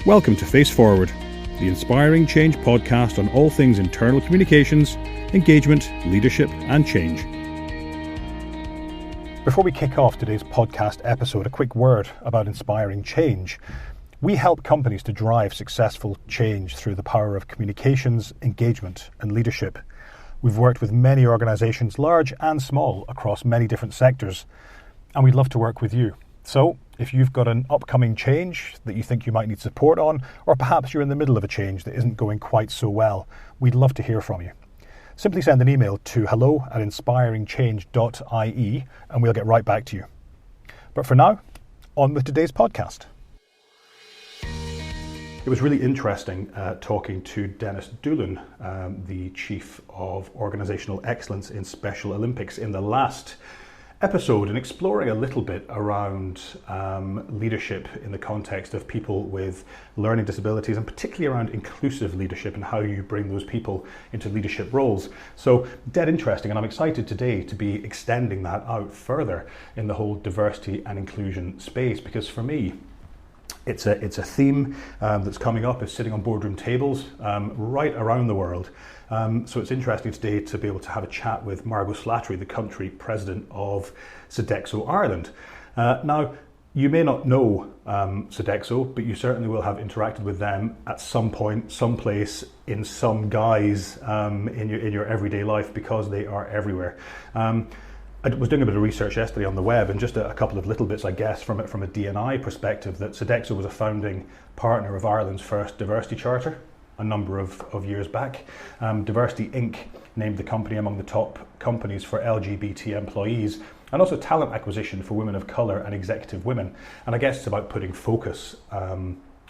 Welcome to Face Forward, the inspiring change podcast on all things internal communications, engagement, leadership and change. Before we kick off today's podcast episode, a quick word about inspiring change. We help companies to drive successful change through the power of communications, engagement and leadership. We've worked with many organisations, large and small, across many different sectors, and we'd love to work with you. So, if you've got an upcoming change that you think you might need support on, or perhaps you're in the middle of a change that isn't going quite so well, we'd love to hear from you. Simply send an email to hello@inspiringchange.ie and we'll get right back to you. But for now, on with today's podcast. It was really interesting talking to Dennis Doolan, the Chief of Organisational Excellence in Special Olympics, in the last episode, and exploring a little bit around leadership in the context of people with learning disabilities, and particularly around inclusive leadership and how you bring those people into leadership roles. So dead interesting, and I'm excited today to be extending that out further in the whole diversity and inclusion space, because for me, it's a theme that's coming up, is sitting on boardroom tables right around the world. So it's interesting today to be able to have a chat with Margot Slattery, the country president of Sodexo Ireland. Now, you may not know Sodexo, but you certainly will have interacted with them at some point, someplace, in some guise in your everyday life, because they are everywhere. I was doing a bit of research yesterday on the web, and just a couple of little bits, I guess, from a D&I perspective, that Sodexo was a founding partner of Ireland's first diversity charter a number of years back. Diversity Inc. named the company among the top companies for LGBT employees, and also talent acquisition for women of colour and executive women. And I guess it's about putting focus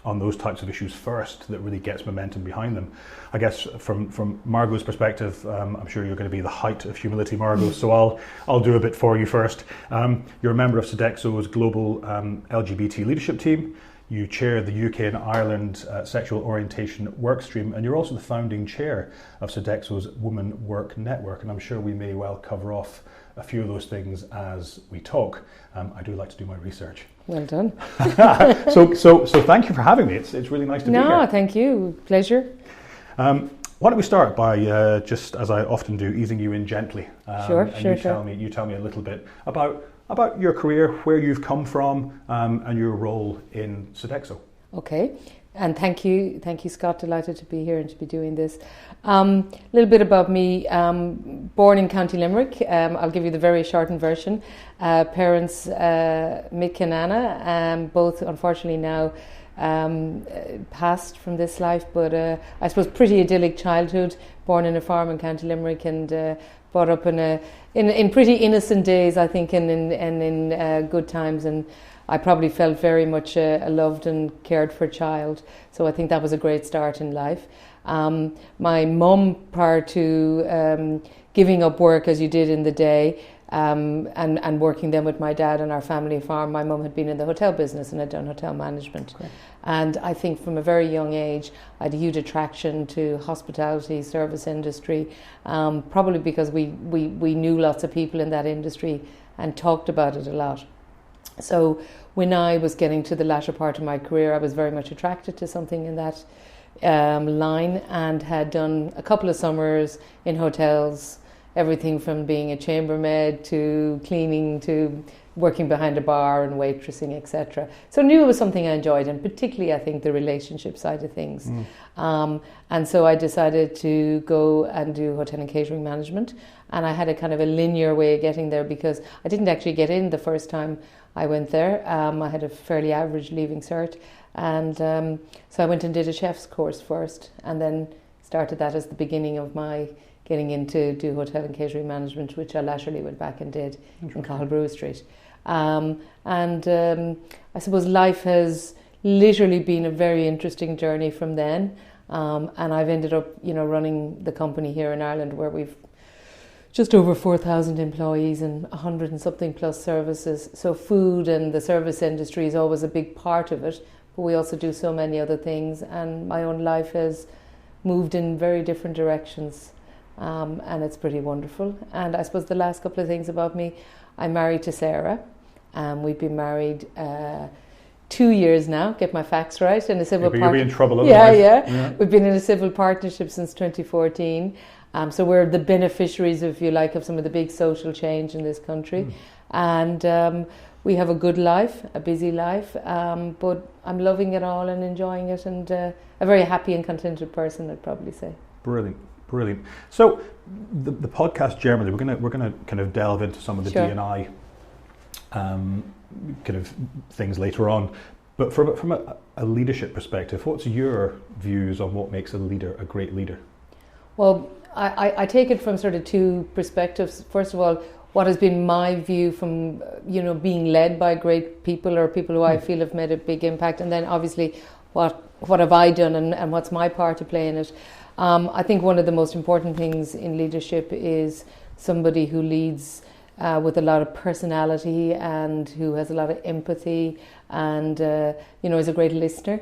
on those types of issues first that really gets momentum behind them. I guess from Margot's perspective, I'm sure you're going to be the height of humility, Margo, so I'll do a bit for you first. You're a member of Sodexo's global LGBT leadership team. You chair the UK and Ireland sexual orientation workstream, and you're also the founding chair of Sodexo's Women Work Network, and I'm sure we may well cover off a few of those things as we talk. I do like to do my research. Well done. So thank you for having me. It's really nice to be here. No, thank you. Pleasure. Why don't we start by just, as I often do, easing you in gently. Sure. You tell me a little bit about your career, where you've come from, and your role in Sodexo. Okay. And thank you, Scott. Delighted to be here and to be doing this. A little bit about me. Born in County Limerick. I'll give you the very shortened version. Parents Mick and Anna, both unfortunately now passed from this life, but I suppose pretty idyllic childhood. Born in a farm in County Limerick, and brought up in pretty innocent days, I think, and in good times. And I probably felt very much a loved and cared for child. So I think that was a great start in life. My mum, prior to giving up work as you did in the day, and working then with my dad on our family farm, my mum had been in the hotel business and had done hotel management. Okay. And I think from a very young age, I had a huge attraction to hospitality, service industry, probably because we knew lots of people in that industry and talked about it a lot. So when I was getting to the latter part of my career, I was very much attracted to something in that line, and had done a couple of summers in hotels, everything from being a chambermaid to cleaning to working behind a bar and waitressing, etc. So I knew it was something I enjoyed, and particularly I think the relationship side of things. And so I decided to go and do hotel and catering management, and I had a kind of a linear way of getting there, because I didn't actually get in the first time I went there. I had a fairly average leaving cert, and so I went and did a chef's course first, and then started that as the beginning of my getting into do hotel and catering management, which I laterally went back and did in Cahill Street. I suppose life has literally been a very interesting journey from then, and I've ended up, running the company here in Ireland, where we've just over 4,000 employees and 100 and something plus services. So food and the service industry is always a big part of it, but we also do so many other things, and my own life has moved in very different directions. And it's pretty wonderful. And I suppose the last couple of things about me, I'm married to Sarah. We've been married 2 years now, get my facts right, in a civil partnership. You'll be in trouble otherwise. Yeah. We've been in a civil partnership since 2014. So we're the beneficiaries, if you like, of some of the big social change in this country. And we have a good life, a busy life, but I'm loving it all and enjoying it, and a very happy and contented person, I'd probably say. Brilliant. So the podcast generally, we're gonna kind of delve into some of the D&I kind of things later on. But from a leadership perspective, what's your views on what makes a leader a great leader? Well, I take it from sort of two perspectives. First of all, what has been my view from, being led by great people or people who I feel have made a big impact, and then obviously what have I done and what's my part to play in it. I think one of the most important things in leadership is somebody who leads with a lot of personality and who has a lot of empathy and, is a great listener.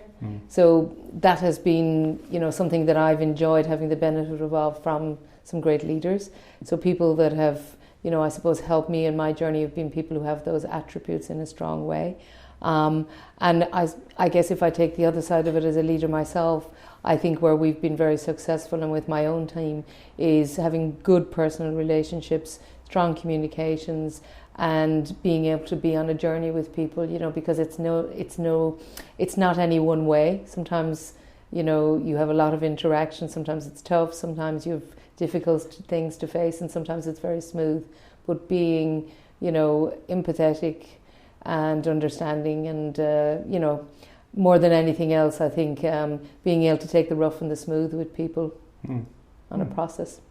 So that has been, something that I've enjoyed having the benefit of from some great leaders. So people that have, I suppose helped me in my journey have been people who have those attributes in a strong way. And I guess if I take the other side of it as a leader myself, I think where we've been very successful and with my own team is having good personal relationships, strong communications, and being able to be on a journey with people, because it's not any one way. Sometimes, you have a lot of interaction. Sometimes it's tough. Sometimes you have difficult things to face, and sometimes it's very smooth. But being, empathetic and understanding and, more than anything else, I think being able to take the rough and the smooth with people on a process.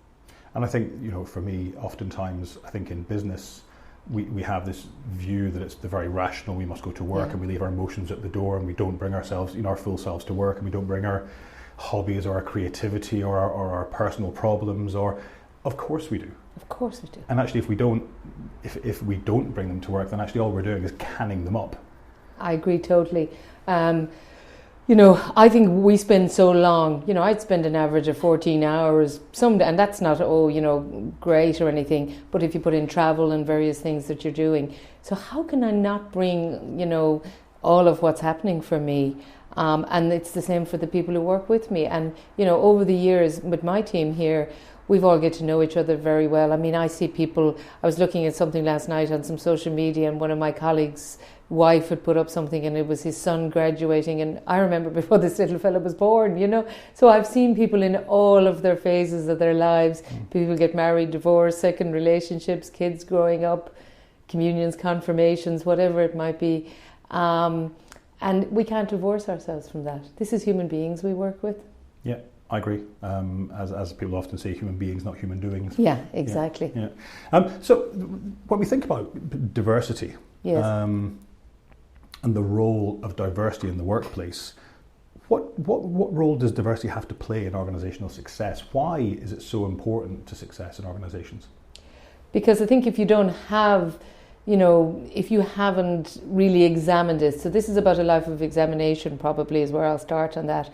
And I think, for me, oftentimes, I think in business, we have this view that it's the very rational, we must go to work and we leave our emotions at the door and we don't bring ourselves, our full selves to work, and we don't bring our hobbies or our creativity or our personal problems, or of course we do. Of course we do. And actually if we don't bring them to work, then actually all we're doing is canning them up. I agree totally. I think we spend so long, I'd spend an average of 14 hours, and that's not, great or anything, but if you put in travel and various things that you're doing. So how can I not bring, all of what's happening for me? And it's the same for the people who work with me. And, over the years with my team here, we've all get to know each other very well. I mean, I see people, I was looking at something last night on some social media, and one of my colleagues' wife had put up something, and it was his son graduating, and I remember before this little fella was born, So I've seen people in all of their phases of their lives. People get married, divorced, second relationships, kids growing up, communions, confirmations, whatever it might be. And we can't divorce ourselves from that. This is human beings we work with. Yeah, I agree. As people often say, human beings, not human doings. Yeah, exactly. Yeah. So when we think about diversity, yes. And the role of diversity in the workplace, what role does diversity have to play in organisational success? Why is it so important to success in organisations? Because I think if you don't have, if you haven't really examined it, so this is about a life of examination probably is where I'll start on that.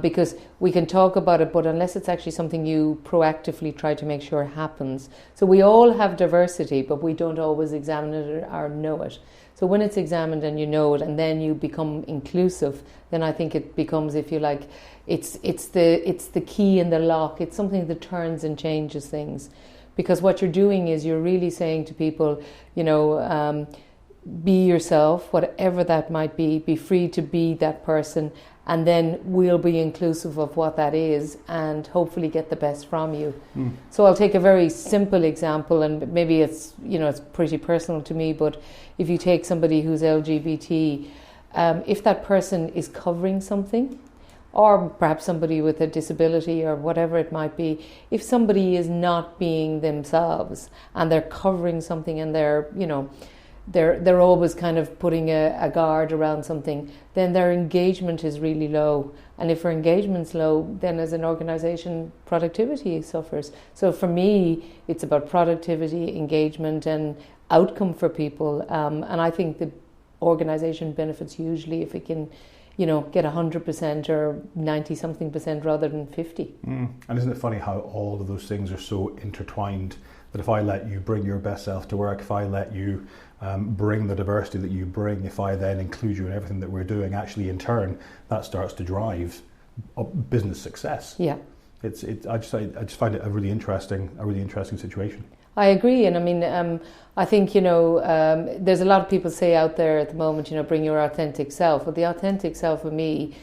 Because we can talk about it, but unless it's actually something you proactively try to make sure happens. So we all have diversity, but we don't always examine it or know it. So when it's examined and you know it, and then you become inclusive, then I think it becomes, if you like, it's the key in the lock. It's something that turns and changes things. Because what you're doing is you're really saying to people, be yourself, whatever that might be free to be that person, and then we'll be inclusive of what that is and hopefully get the best from you. So I'll take a very simple example, and maybe it's, it's pretty personal to me, but if you take somebody who's LGBT, if that person is covering something, or perhaps somebody with a disability or whatever it might be, if somebody is not being themselves and they're covering something and they're always kind of putting a guard around something, then their engagement is really low. And if our engagement's low, then as an organisation, productivity suffers. So for me, it's about productivity, engagement and outcome for people. And I think the organisation benefits hugely if it can, get 100% or 90-something% rather than 50. And isn't it funny how all of those things are so intertwined, that if I let you bring your best self to work, if I let you bring the diversity that you bring, if I then include you in everything that we're doing, actually in turn, that starts to drive business success. Yeah. I just find it a really interesting situation. I agree, and I mean, I think there's a lot of people say out there at the moment, bring your authentic self. But the authentic self for me,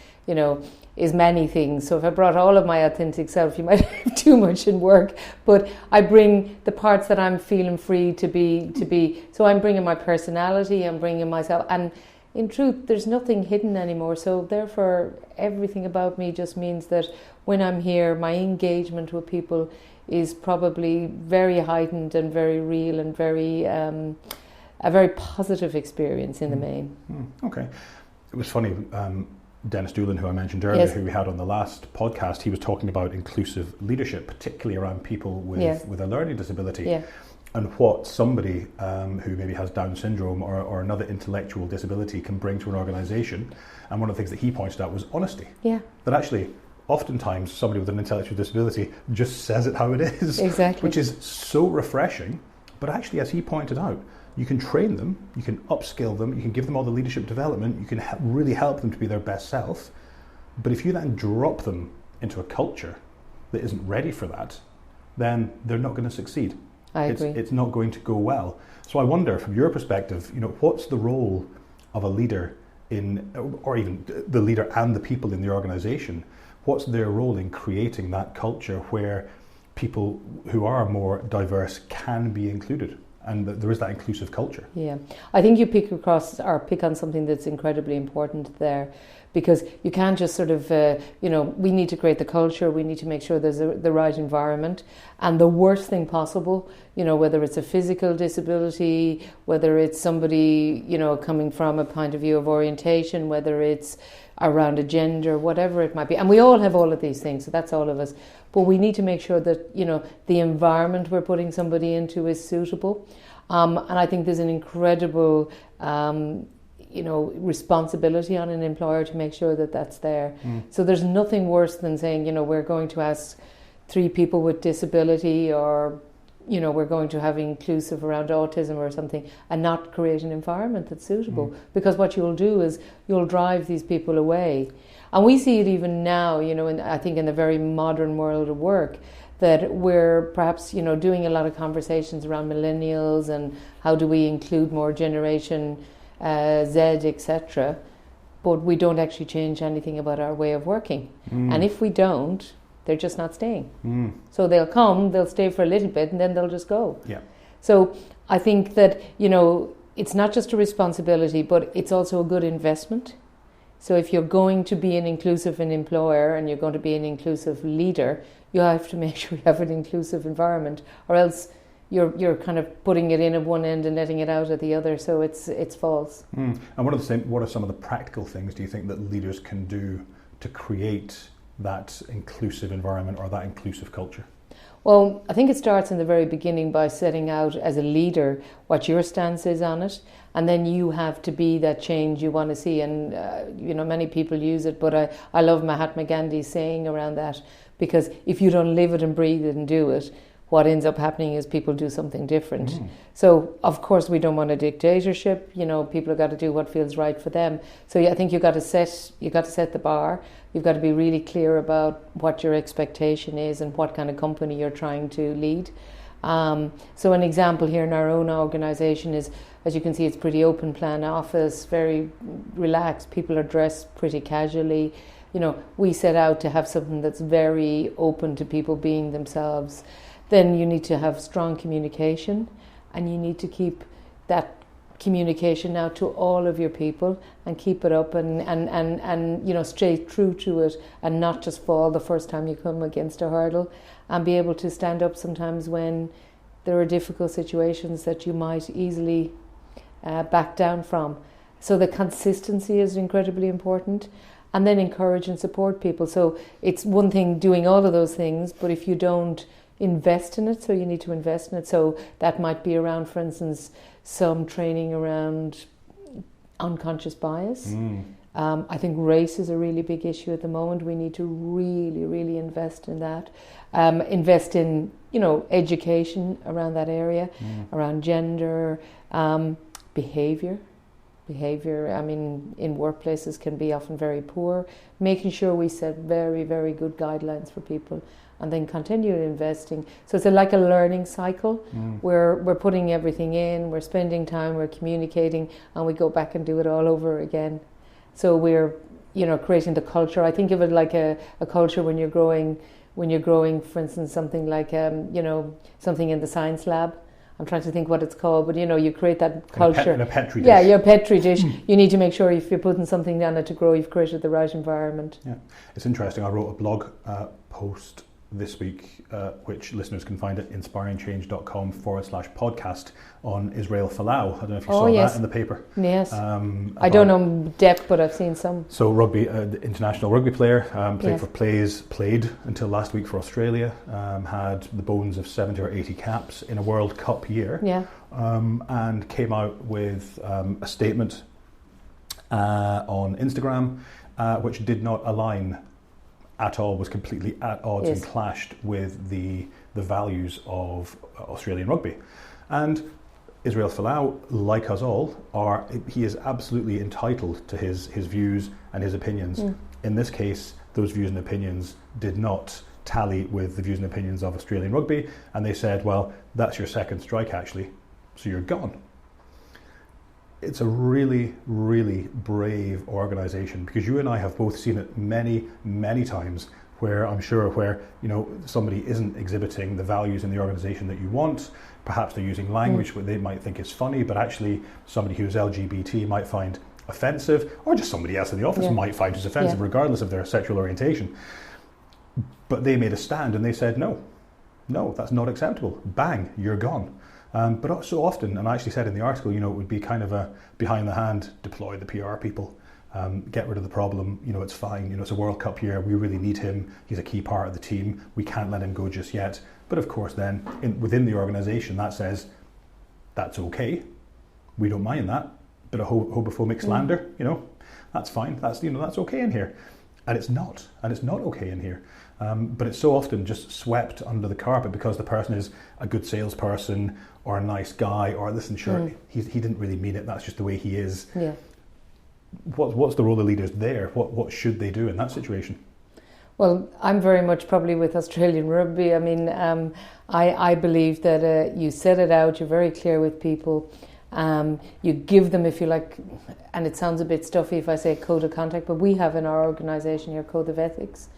is many things. So if I brought all of my authentic self, you might have too much in work. But I bring the parts that I'm feeling free to be. So I'm bringing my personality, I'm bringing myself, and in truth, there's nothing hidden anymore. So therefore, everything about me just means that when I'm here, my engagement with people is probably very heightened and very real and very a very positive experience in the main. Okay. It was funny, Dennis Doolan, who I mentioned earlier, who we had on the last podcast, he was talking about inclusive leadership, particularly around people with a learning disability. Yeah. And what somebody who maybe has Down syndrome or another intellectual disability can bring to an organisation. And one of the things that he pointed out was honesty. Yeah. That actually, oftentimes, somebody with an intellectual disability just says it how it is. Exactly. Which is so refreshing. But actually, as he pointed out, you can train them, you can upskill them, you can give them all the leadership development, you can really help them to be their best self. But if you then drop them into a culture that isn't ready for that, then they're not going to succeed. I agree. It's not going to go well. So I wonder, from your perspective, what's the role of a leader or even the leader and the people in the organisation? What's their role in creating that culture where people who are more diverse can be included and that there is that inclusive culture? Yeah, I think you pick on something that's incredibly important there, because you can't just sort of, we need to create the culture, we need to make sure there's the right environment, and the worst thing possible, whether it's a physical disability, whether it's somebody, coming from a point of view of orientation, whether it's around a gender, whatever it might be. And we all have all of these things, so that's all of us. But we need to make sure that, the environment we're putting somebody into is suitable. And I think there's an incredible responsibility on an employer to make sure that that's there. So there's nothing worse than saying, we're going to ask 3 people with disability, or we're going to have inclusive around autism or something, and not create an environment that's suitable. Because what you'll do is you'll drive these people away. And we see it even now, I think in the very modern world of work, that we're perhaps, doing a lot of conversations around millennials and how do we include more generation Z, etc. But we don't actually change anything about our way of working. And if we don't, they're just not staying. So they'll stay for a little bit, and then they'll just go. Yeah. So I think that, it's not just a responsibility, but it's also a good investment. So if you're going to be an inclusive employer and you're going to be an inclusive leader, you have to make sure you have an inclusive environment, or else you're kind of putting it in at one end and letting it out at the other. So it's false. And what are some of the practical things do you think that leaders can do to create that inclusive environment or that inclusive culture? Well, I think it starts in the very beginning by setting out as a leader what your stance is on it, and then you have to be that change you want to see. And many people use it, but I love Mahatma Gandhi's saying around that, because if you don't live it and breathe it and do it, what ends up happening is people do something different. So of course we don't want a dictatorship. People have got to do what feels right for them. So I think you've got to set the bar. You've got to be really clear about what your expectation is and what kind of company you're trying to lead. So an example here in our own organisation is, as you can see, it's pretty open plan office, very relaxed. People are dressed pretty casually. We set out to have something that's very open to people being themselves. Then you need to have strong communication, and you need to keep that communication out to all of your people and keep it up and stay true to it, and not just fall the first time you come against a hurdle, and be able to stand up sometimes when there are difficult situations that you might easily back down from. So the consistency is incredibly important, and then encourage and support people. So it's one thing doing all of those things, but if you don't invest in it, so you need to invest in it. So that might be around, for instance, some training around unconscious bias. I think race is a really big issue at the moment. We need to really, really invest in that. Invest in, education around that area, around gender. behaviour. I mean, in workplaces can be often very poor. Making sure we set very, very good guidelines for people, and then continue investing. So it's like a learning cycle. We're putting everything in, we're spending time, we're communicating, and we go back and do it all over again. So we're, creating the culture. I think of it like a culture when you're growing, for instance, something like, something in the science lab. I'm trying to think what it's called, but you create that culture. In a petri dish. Yeah, your petri dish. You need to make sure if you're putting something down it to grow, you've created the right environment. Yeah, it's interesting. I wrote a blog post this week, which listeners can find at inspiringchange.com/podcast on Israel Folau. I don't know if you saw that in the paper. Yes. I don't know depth, but I've seen some. So rugby, international rugby player, played until last week for Australia, had the bones of 70 or 80 caps in a World Cup year, and came out with a statement on Instagram which did not align at all, was completely at odds and clashed with the values of Australian rugby. And Israel Folau, like us all, he is absolutely entitled to his views and his opinions. In this case, those views and opinions did not tally with the views and opinions of Australian rugby, and they said, well, that's your second strike actually, so you're gone. It's a really, really brave organisation, because you and I have both seen it many, many times where somebody isn't exhibiting the values in the organisation that you want. Perhaps they're using language that they might think is funny, but actually somebody who's LGBT might find offensive, or just somebody else in the office might find it offensive, regardless of their sexual orientation. But they made a stand and they said, no, that's not acceptable. Bang, you're gone. But so often, and I actually said in the article, it would be kind of a behind the hand, deploy the PR people, get rid of the problem, it's fine, it's a World Cup year, we really need him, he's a key part of the team, we can't let him go just yet. But of course then, within the organisation, that says, that's okay, we don't mind that, bit of homophobic slander, that's fine, that's okay in here. And it's not okay in here. But it's so often just swept under the carpet because the person is a good salesperson or a nice guy, or listen, sure, he didn't really mean it, that's just the way he is. Yeah. What's the role of leaders there? What should they do in that situation? Well, I'm very much probably with Australian rugby. I mean, I believe that you set it out, you're very clear with people. You give them, if you like, and it sounds a bit stuffy if I say code of conduct, but we have in our organisation here code of ethics.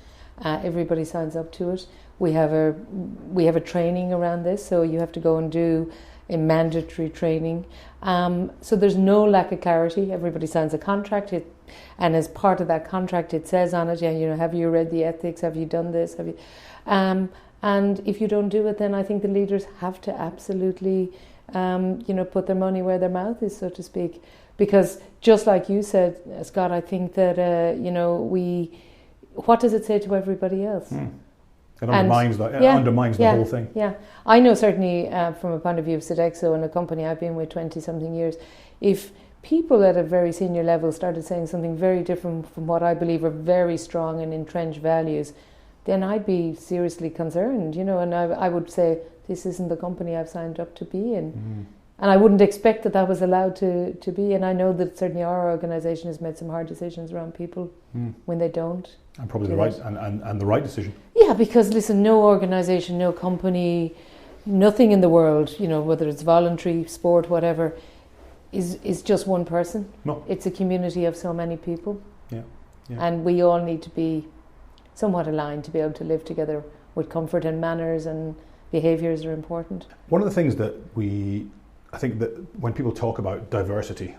Everybody signs up to it. We have a training around this, so you have to go and do a mandatory training. So there's no lack of clarity. Everybody signs a contract, and as part of that contract, it says on it, have you read the ethics? Have you done this? Have you? And if you don't do it, then I think the leaders have to absolutely, put their money where their mouth is, so to speak. Because just like you said, Scott, I think that what does it say to everybody else? It undermines the whole thing. Yeah, I know certainly from a point of view of Sodexo and a company I've been with 20-something years, if people at a very senior level started saying something very different from what I believe are very strong and entrenched values, then I'd be seriously concerned, and I would say, this isn't the company I've signed up to be in. And I wouldn't expect that was allowed to be. And I know that certainly our organisation has made some hard decisions around people when they don't. And probably the right and the right decision. Yeah, because listen, no organisation, no company, nothing in the world, whether it's voluntary, sport, whatever, is just one person. No. It's a community of so many people. Yeah. And we all need to be somewhat aligned to be able to live together with comfort, and manners and behaviours are important. One of the things that I think that when people talk about diversity,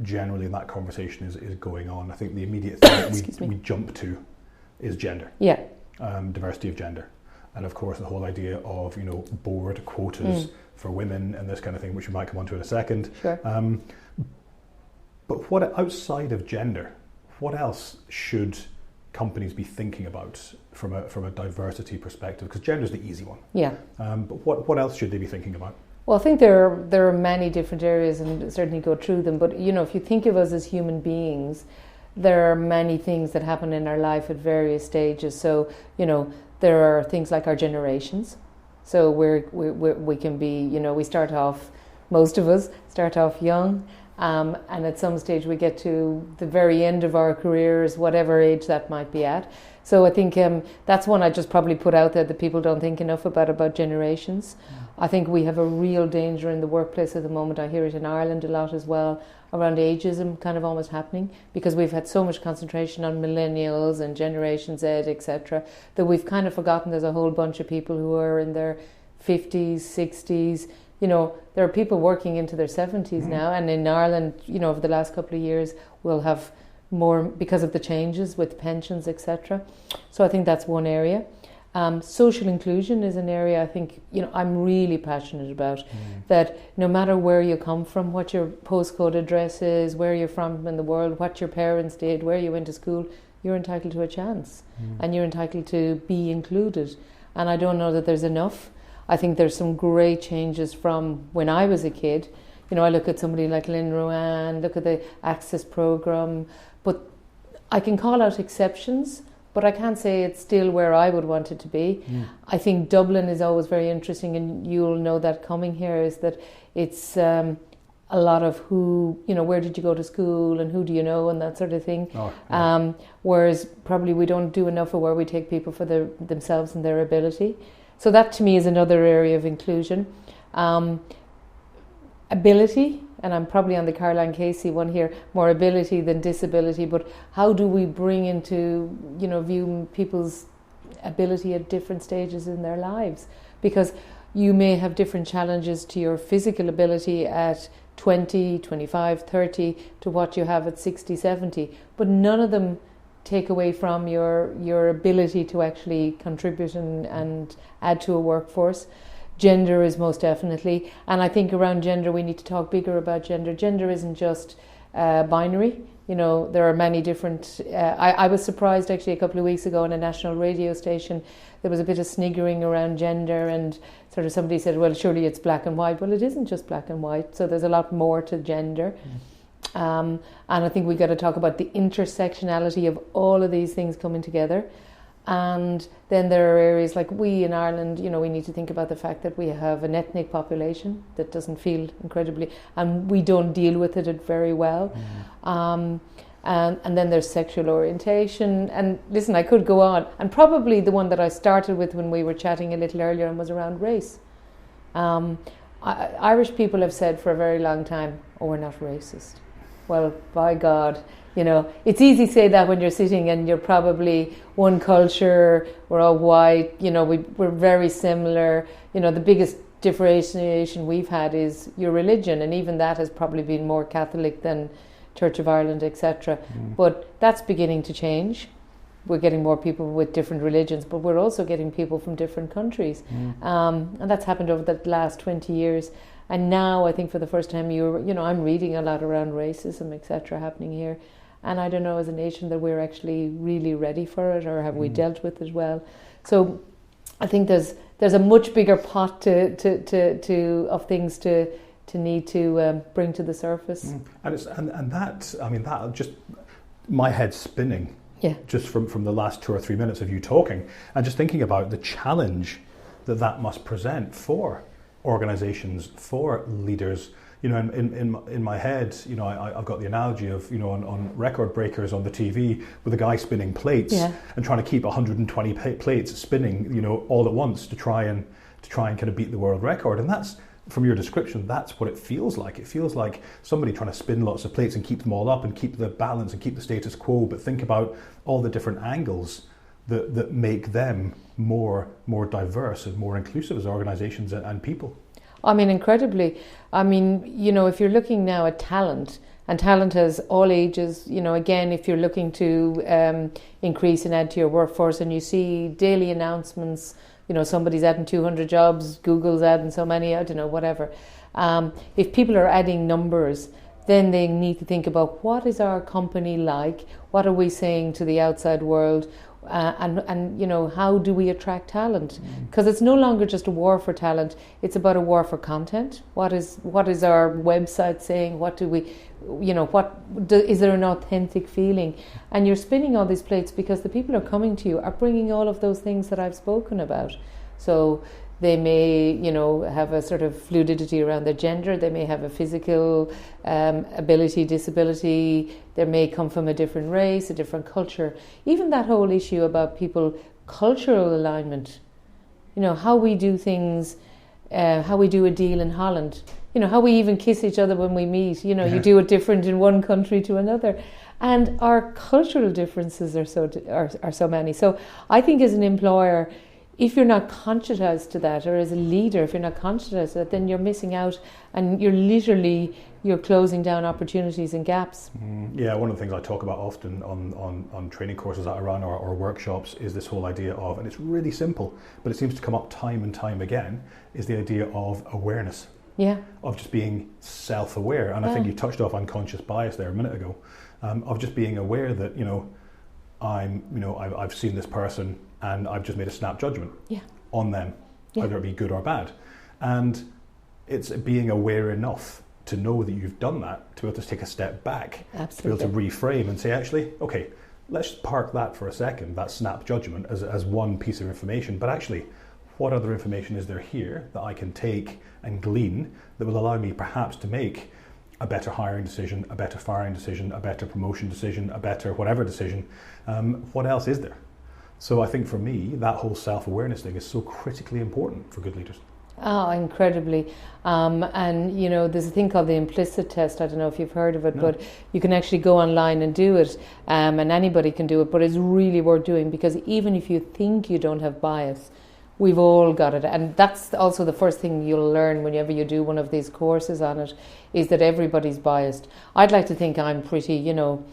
generally in that conversation is going on, I think the immediate thing that we jump to is gender. Yeah. Diversity of gender. And of course the whole idea of, board quotas for women and this kind of thing, which we might come on to in a second. Sure. But what outside of gender, what else should companies be thinking about from a diversity perspective? Because gender is the easy one. Yeah. But what else should they be thinking about? Well, I think there are many different areas, and certainly go through them. But if you think of us as human beings, there are many things that happen in our life at various stages. So there are things like our generations. So we can be we start off, most of us start off young, and at some stage we get to the very end of our careers, whatever age that might be at. So I think that's one I just probably put out there that people don't think enough about generations. I think we have a real danger in the workplace at the moment. I hear it in Ireland a lot as well, around ageism kind of almost happening, because we've had so much concentration on millennials and Generation Z, etc., that we've kind of forgotten there's a whole bunch of people who are in their 50s, 60s. You know, there are people working into their 70s now, and in Ireland, you know, over the last couple of years, we'll have more because of the changes with pensions, etc. So I think that's one area. Social inclusion is an area I think, you know, I'm really passionate about. That no matter where you come from, what your postcode address is, where you're from in the world, what your parents did, where you went to school, you're entitled to a chance, and you're entitled to be included. And I don't know that there's enough. I think there's some great changes from when I was a kid. You know, I look at somebody like Lynn Ruane, look at the Access programme, but I can call out exceptions, but I can't say it's still where I would want it to be. I think Dublin is always very interesting, and you'll know that coming here, is that it's a lot of who, you know, where did you go to school and who do you know and that sort of thing. Whereas probably we don't do enough of where we take people for themselves and their ability. So that to me is another area of inclusion. Ability, and I'm probably on the Caroline Casey one here, more ability than disability, but how do we bring into, you know, view people's ability at different stages in their lives? Because you may have different challenges to your physical ability at 20, 25, 30 to what you have at 60, 70, but none of them take away from your ability to actually contribute and add to a workforce. Gender is most definitely, and I think around gender we need to talk bigger about gender. Gender isn't just binary. You know, there are many different... I was surprised actually a couple of weeks ago on a national radio station, there was a bit of sniggering around gender, and sort of somebody said, well, surely it's black and white. Well, it isn't just black and white, so there's a lot more to gender. And I think we've got to talk about the intersectionality of all of these things coming together. And then there are areas like we in Ireland, you know, we need to think about the fact that we have an ethnic population that doesn't feel incredibly, and we don't deal with it very well. And then there's sexual orientation. And listen, I could go on. And probably the one that I started with when we were chatting a little earlier was around race. Irish people have said for a very long time, oh, we're not racist. Well, by God, you know, it's easy to say that when you're sitting and you're probably one culture, we're all white, you know, we're very similar. You know, the biggest differentiation we've had is your religion, and even that has probably been more Catholic than Church of Ireland, etc. But that's beginning to change. We're getting more people with different religions, but we're also getting people from different countries. And that's happened over the last 20 years. And now I think for the first time, I'm reading a lot around racism, etc., happening here. And I don't know as a nation that we're actually really ready for it, or have we dealt with it well. So I think there's a much bigger pot of things to need to bring to the surface. And that just my head's spinning. Yeah. Just from the last 2 or 3 minutes of you talking, and just thinking about the challenge that must present for organizations, for leaders. You know, in my head, you know, I've got the analogy of, you know, on record breakers on the TV with a guy spinning plates and trying to keep 120 plates spinning, you know, all at once to try and kind of beat the world record. And that's, from your description, that's what it feels like. It feels like somebody trying to spin lots of plates and keep them all up and keep the balance and keep the status quo, but think about all the different angles that make them more diverse and more inclusive as organizations and people. I mean, incredibly. I mean, you know, if you're looking now at talent, and talent has all ages, you know, again, if you're looking to increase and add to your workforce, and you see daily announcements, you know, somebody's adding 200 jobs, Google's adding so many, I don't know, whatever. If people are adding numbers, then they need to think about what is our company like? What are we saying to the outside world? And you know, how do we attract talent? Because it's no longer just a war for talent, it's about a war for content. What is our website saying? What do we, you know, is there an authentic feeling? And you're spinning all these plates because the people who are coming to you are bringing all of those things that I've spoken about. So They may, you know, have a sort of fluidity around their gender. They may have a physical ability, disability. They may come from a different race, a different culture. Even that whole issue about people, cultural alignment, you know, how we do things, how we do a deal in Holland, you know, how we even kiss each other when we meet. You know, you do it different in one country to another. And our cultural differences are so many. So I think as an employer, if you're not conscious as to that, or as a leader, if you're not conscious as to that, then you're missing out, and you're closing down opportunities and gaps. Yeah, one of the things I talk about often on training courses that I run or workshops is this whole idea of, and it's really simple, but it seems to come up time and time again, is the idea of awareness. Yeah. Of just being self-aware. And I think you touched off unconscious bias there a minute ago, of just being aware that, you know, I've seen this person and I've just made a snap judgment on them, whether it be good or bad. And it's being aware enough to know that you've done that, to be able to take a step back, Absolutely. to be able to reframe and say, actually, okay, let's park that for a second, that snap judgment as one piece of information, but actually, what other information is there here that I can take and glean that will allow me perhaps to make a better hiring decision, a better firing decision, a better promotion decision, a better whatever decision? What else is there? So I think for me, that whole self-awareness thing is so critically important for good leaders. Oh, incredibly. And, you know, there's a thing called the implicit test. I don't know if you've heard of it, but you can actually go online and do it, and anybody can do it, but it's really worth doing, because even if you think you don't have bias, we've all got it. And that's also the first thing you'll learn whenever you do one of these courses on it, is that everybody's biased. I'd like to think I'm pretty, you know,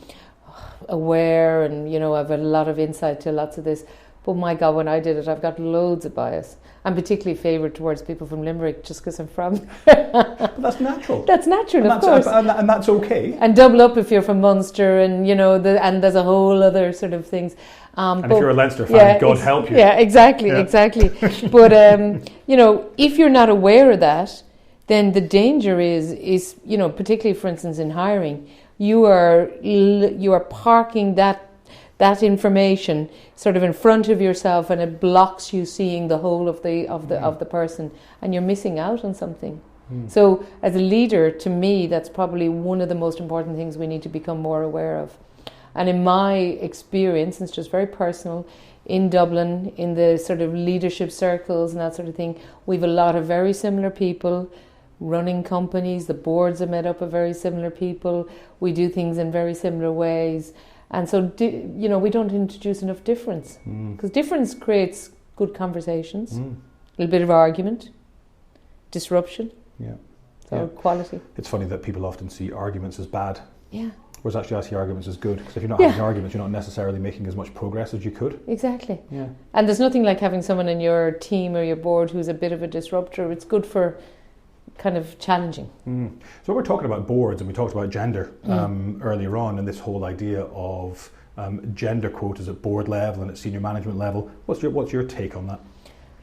aware, and, you know, I've a lot of insight to lots of this. But my God, when I did it, I've got loads of bias. I'm particularly favoured towards people from Limerick just because I'm from. But that's natural. That's natural, of course. And that's okay. And double up if you're from Munster, and, you know, and there's a whole other sort of things. And if you're a Leinster fan, God help you. Yeah, exactly. But, you know, if you're not aware of that, then the danger is, you know, particularly, for instance, in hiring, you are parking that information sort of in front of yourself, and it blocks you seeing the whole of the person, and you're missing out on something. So as a leader, to me, that's probably one of the most important things we need to become more aware of. And in my experience, and it's just very personal, in Dublin, in the sort of leadership circles and that sort of thing, we've a lot of very similar people running companies. The boards are made up of very similar people. We do things in very similar ways. And so, you know, we don't introduce enough difference, because difference creates good conversations, a little bit of argument, disruption, quality. It's funny that people often see arguments as bad. Yeah. Whereas actually I see arguments as good, because if you're not having arguments, you're not necessarily making as much progress as you could. Exactly. Yeah. And there's nothing like having someone in your team or your board who's a bit of a disruptor. It's good for kind of challenging. So we're talking about boards, and we talked about gender earlier on, and this whole idea of gender quotas at board level and at senior management level. What's your take on that?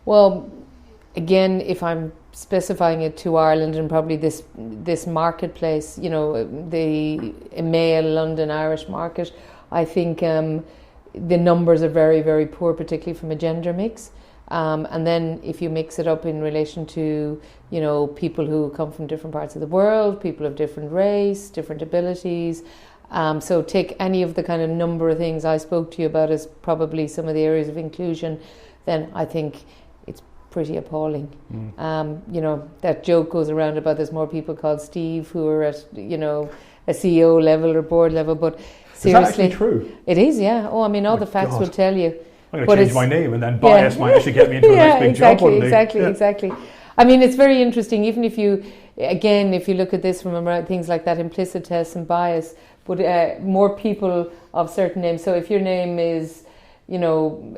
Well, again, if I'm specifying it to Ireland and probably this marketplace, you know, the male London Irish market, I think the numbers are very, very poor, particularly from a gender mix. And then if you mix it up in relation to, you know, people who come from different parts of the world, people of different race, different abilities. So take any of the kind of number of things I spoke to you about as probably some of the areas of inclusion, then I think it's pretty appalling. You know, that joke goes around about there's more people called Steve who are at, you know, a CEO level or board level, but seriously. Is that actually true? It is, yeah. Oh, I mean, all the facts will tell you. I'm going to change my name, and then bias might actually get me into a nice big job one day. Exactly. I mean, it's very interesting, even if you look at this from things like that implicit test and bias, but more people of certain names. So if your name is, you know,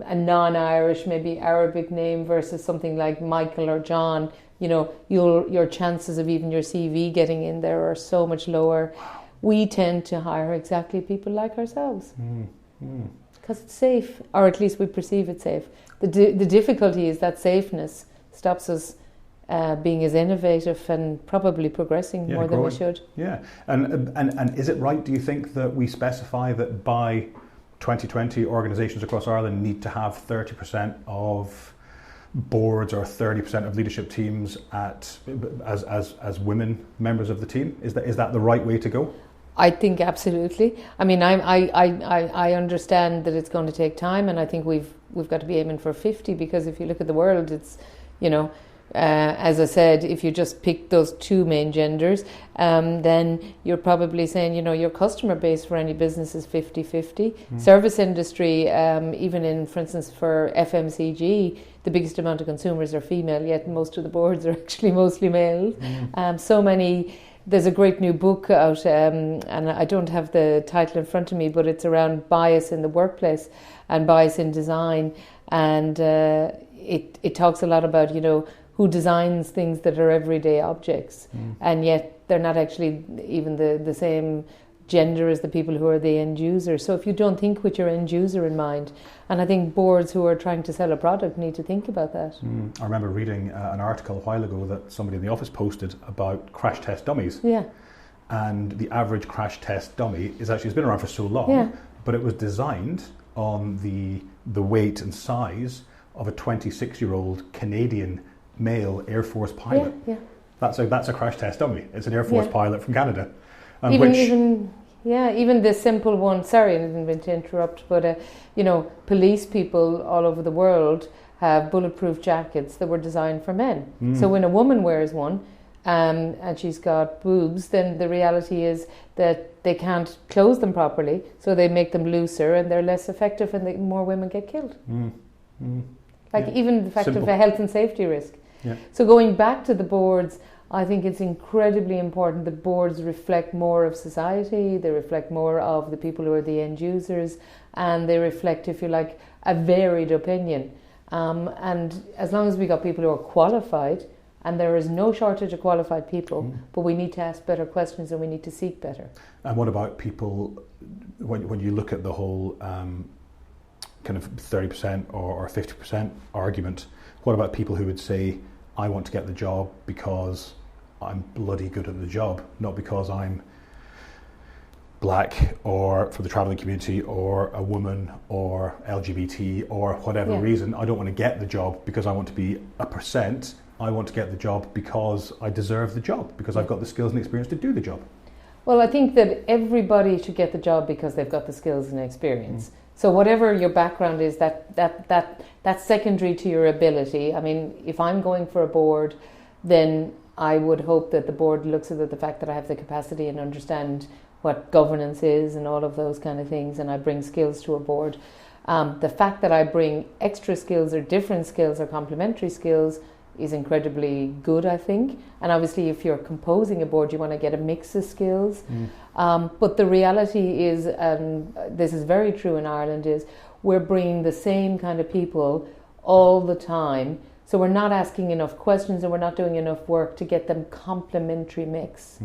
a non-Irish, maybe Arabic name versus something like Michael or John, you know, your chances of even your CV getting in there are so much lower. We tend to hire exactly people like ourselves. Because it's safe, or at least we perceive it safe. The difficulty is that safeness stops us being as innovative and probably progressing more than we should. Yeah, and is it right, do you think, that we specify that by 2020 organisations across Ireland need to have 30% of boards or 30% of leadership teams as women members of the team? Is that the right way to go? I think absolutely. I mean, I understand that it's going to take time, and I think we've got to be aiming for 50, because if you look at the world, it's, as I said, if you just pick those two main genders, then you're probably saying, your customer base for any business is 50-50. Service industry, even in, for instance, for FMCG, the biggest amount of consumers are female, yet most of the boards are actually mostly male. There's a great new book out, and I don't have the title in front of me, but it's around bias in the workplace and bias in design. And it talks a lot about, who designs things that are everyday objects, and yet they're not actually even the same gender as the people who are the end user. So if you don't think with your end user in mind, and I think boards who are trying to sell a product need to think about that. I remember reading an article a while ago that somebody in the office posted about crash test dummies. Yeah. And the average crash test dummy it's been around for so long, but it was designed on the weight and size of a 26-year-old Canadian male Air Force pilot. Yeah. That's a crash test dummy. It's an Air Force pilot from Canada. Even the simple one, sorry, I didn't mean to interrupt, but police people all over the world have bulletproof jackets that were designed for men. So when a woman wears one and she's got boobs, then the reality is that they can't close them properly, so they make them looser and they're less effective, and more women get killed. Even the fact of a health and safety risk. Yeah. So going back to the boards, I think it's incredibly important that boards reflect more of society, they reflect more of the people who are the end users, and they reflect, if you like, a varied opinion. And as long as we got people who are qualified, and there is no shortage of qualified people, but we need to ask better questions and we need to seek better. And what about people, when you look at the whole kind of 30% or 50% argument, what about people who would say, I want to get the job because I'm bloody good at the job, not because I'm black or for the travelling community or a woman or LGBT or whatever reason. I don't want to get the job because I want to be a percent. I want to get the job because I deserve the job, because I've got the skills and experience to do the job. Well, I think that everybody should get the job because they've got the skills and experience. So whatever your background is, that's secondary to your ability. I mean, if I'm going for a board, then I would hope that the board looks at the fact that I have the capacity and understand what governance is and all of those kind of things, and I bring skills to a board. The fact that I bring extra skills or different skills or complementary skills is incredibly good, I think. And obviously, if you're composing a board, you want to get a mix of skills. But the reality is, and this is very true in Ireland, is we're bringing the same kind of people all the time. So we're not asking enough questions and we're not doing enough work to get them complementary mix.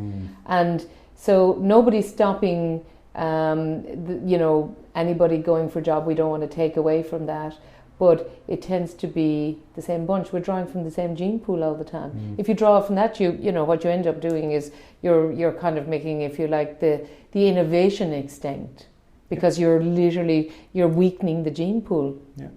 And so nobody's stopping, anybody going for a job. We don't want to take away from that. But it tends to be the same bunch. We're drawing from the same gene pool all the time. If you draw from that, what you end up doing is you're kind of making, if you like, the innovation extinct, because you're weakening the gene pool. Yeah,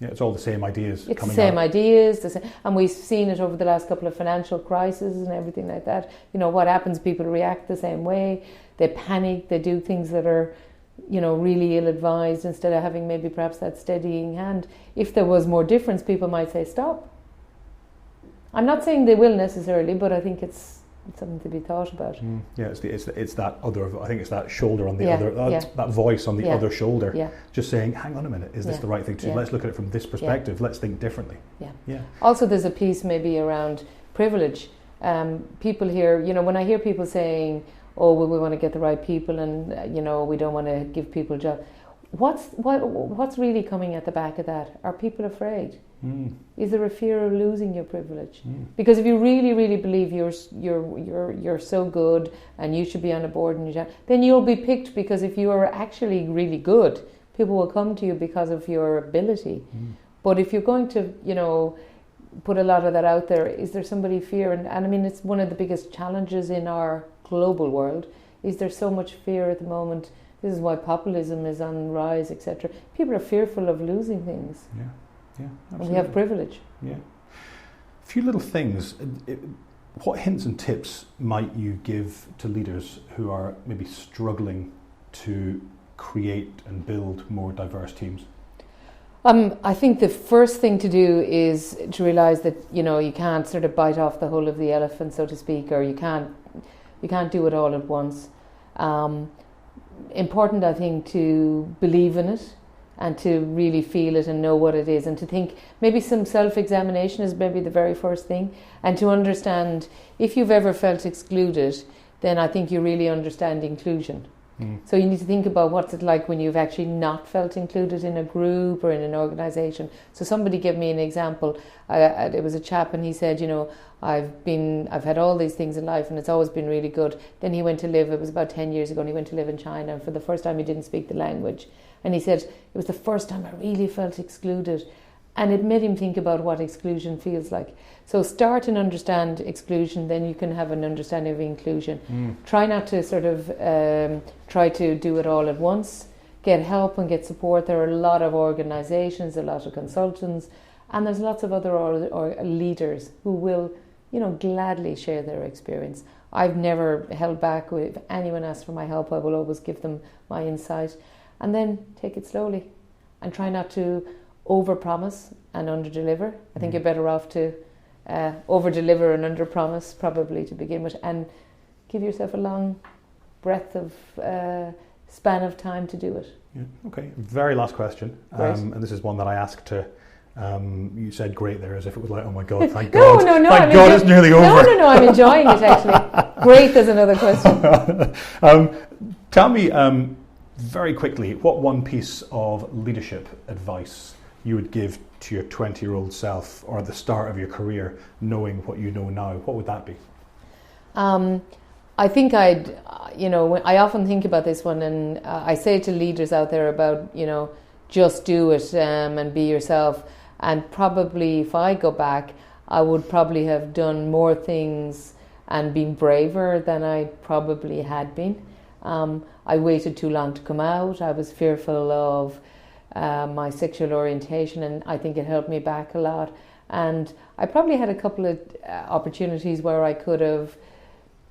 it's all the same ideas. It's the same ideas, and we've seen it over the last couple of financial crises and everything like that. What happens? People react the same way. They panic. They do things that are really ill-advised, instead of having maybe perhaps that steadying hand. If there was more difference, people might say stop. I'm not saying they will necessarily, but I think it's something to be thought about. Yeah, it's that other. I think it's that shoulder on the other. That voice on the other shoulder. Yeah. Just saying, hang on a minute, is this the right thing to do? Let's look at it from this perspective. Let's think differently. Yeah. Also, there's a piece maybe around privilege. People here, when I hear people saying, oh, well, we want to get the right people, and we don't want to give people jobs. What's really coming at the back of that? Are people afraid? Is there a fear of losing your privilege? Because if you really, really believe you're so good and you should be on a board and then you'll be picked, because if you are actually really good, people will come to you because of your ability. But if you're going to, put a lot of that out there, is there somebody fear? And I mean, it's one of the biggest challenges in our global world. Is there so much fear at the moment? This is why populism is on rise, etc. People are fearful of losing things. Yeah, and we have privilege. Yeah. A few little things. What hints and tips might you give to leaders who are maybe struggling to create and build more diverse teams? I think the first thing to do is to realise that you can't sort of bite off the whole of the elephant, so to speak, or you can't do it all at once. Important, I think, to believe in it and to really feel it and know what it is, and to think maybe some self-examination is maybe the very first thing, and to understand if you've ever felt excluded, then I think you really understand inclusion. So you need to think about what's it like when you've actually not felt included in a group or in an organisation. So somebody gave me an example. It was a chap, and he said, I've had all these things in life and it's always been really good. Then he went to live, it was about 10 years ago, and he went to live in China, and for the first time he didn't speak the language. And he said, it was the first time I really felt excluded. And it made him think about what exclusion feels like. So start and understand exclusion, then you can have an understanding of inclusion. Try not to sort of try to do it all at once. Get help and get support. There are a lot of organisations, a lot of consultants, and there's lots of other or leaders who will, gladly share their experience. I've never held back. If anyone asks for my help, I will always give them my insight. And then take it slowly and try not to over-promise and under-deliver. I think you're better off to over-deliver and under-promise probably to begin with, and give yourself a long breadth of span of time to do it. Yeah. Okay, very last question, and this is one that I asked to you said great there as if it was like, oh my God, thank God. No, thank God it's nearly over. No, I'm enjoying it actually. Great, there's another question. Tell me very quickly, what one piece of leadership advice you would give to your 20-year-old self, or at the start of your career, knowing what you know now? What would that be? I think I often think about this one, and I say to leaders out there about, just do it and be yourself. And probably if I go back, I would probably have done more things and been braver than I probably had been. I waited too long to come out. I was fearful of my sexual orientation, and I think it held me back a lot. And I probably had a couple of opportunities where I could have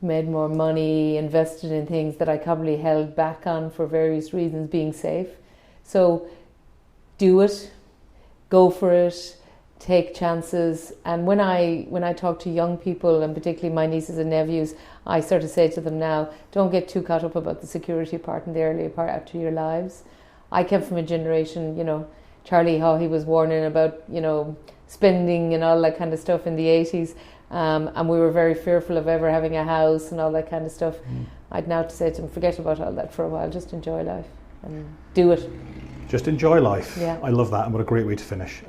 made more money, invested in things that I probably held back on for various reasons, being safe. So do it, go for it, take chances. And when I talk to young people, and particularly my nieces and nephews, I sort of say to them now, don't get too caught up about the security part and the earlier part after your lives. I came from a generation, Charlie Haughey was warning about, spending and all that kind of stuff in the 80s. And we were very fearful of ever having a house and all that kind of stuff. I'd now to say to them, forget about all that for a while, just enjoy life and do it. Just enjoy life. Yeah. I love that, and what a great way to finish.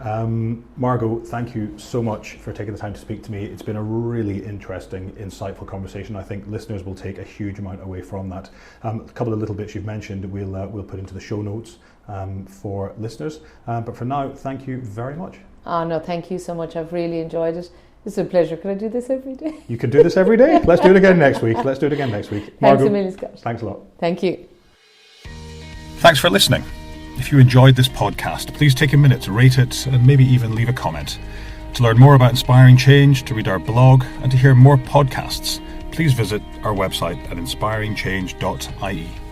Margot, thank you so much for taking the time to speak to me. It's been a really interesting, insightful conversation. I think listeners will take a huge amount away from that. A couple of little bits you've mentioned we'll put into the show notes for listeners. But for now, thank you very much. No, thank you so much. I've really enjoyed it. It's a pleasure. Could I do this every day? You can do this every day. Let's do it again next week. Margo, Thanks a million, Scott. Thanks a lot. Thank you. Thanks for listening. If you enjoyed this podcast, please take a minute to rate it and maybe even leave a comment. To learn more about inspiring change, to read our blog, and to hear more podcasts, please visit our website at inspiringchange.ie.